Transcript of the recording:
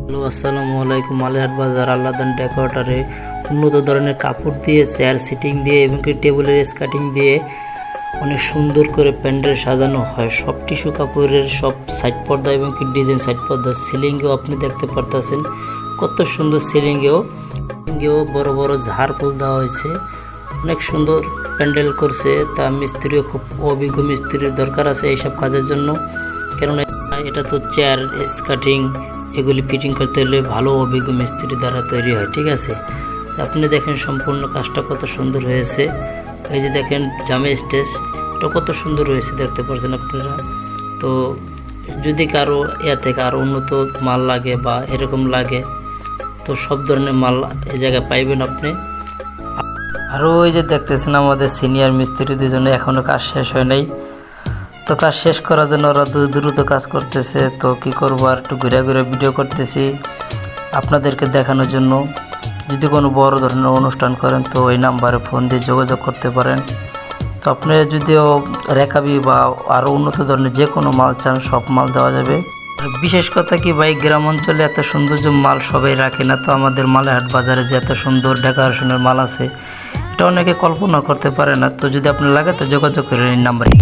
Hello, আসসালামু আলাইকুম। মালিহাট বাজার আল্লাদান ডেকোরেটরে উন্নত ধরনের কাপড় দিয়ে, চেয়ার সিটিং দিয়ে এবং টেবিলের স্কার্টিং দিয়ে অনেক সুন্দর করে প্যান্ডেল সাজানো হয়। সব টিস্যু কাপড়ের সব সাইড পর্দা এবং ডিজাইন সাইড পর্দা। সিলিংয়েও আপনি দেখতে পারতেছেন কত সুন্দর। সিলিংয়েও বড় বড় ঝাড় ফুল দেওয়া হয়েছে। অনেক সুন্দর প্যান্ডেল করছে। তা মিস্ত্রিও খুব অভিজ্ঞ মিস্ত্রির দরকার আছে এইসব কাজের জন্য, কেননা এটা তো চেয়ার স্কার্টিং এগুলি ফিটিং করতে হলে ভালো অভিজ্ঞ মিস্ত্রি দ্বারা তৈরি হয়। ঠিক আছে, আপনি দেখেন সম্পূর্ণ কাজটা কত সুন্দর হয়েছে। এই যে দেখেন জামে স্টেজ, এটা কত সুন্দর হয়েছে, দেখতে পাচ্ছেন আপনারা। তো যদি কারো থেকে আরও উন্নত মাল লাগে বা এরকম লাগে, তো সব ধরনের মাল এই জায়গায় পাইবেন আপনি। আরও ওই যে দেখতেছেন আমাদের সিনিয়র মিস্ত্রি দুজনে এখনও কাজ শেষ হয় নাই। তো কাজ শেষ করার জন্য ওরা দ্রুত কাজ করতেছে। তো কি করবো, আর একটু ঘুরে ঘুরে ভিডিও করতেছি আপনাদেরকে দেখানোর জন্য। যদি কোনো বড় ধরনের অনুষ্ঠান করেন তো ওই নাম্বারে ফোন দিয়ে যোগাযোগ করতে পারেন। তো আপনি যদিও রেকাবি বা আরও উন্নত ধরনের যে কোনো মাল চান, সব মাল দেওয়া যাবে। বিশেষ কথা কি ভাই, গ্রাম অঞ্চলে এত সৌন্দর্য মাল সবাই রাখে না। তো আমাদের মালিহাট বাজারে যে এত সুন্দর ডেকোরেশনের মাল আছে, এটা অনেকে কল্পনা করতে পারে না। তো যদি আপনি লাগে তো যোগাযোগ করেন এই নাম্বারে।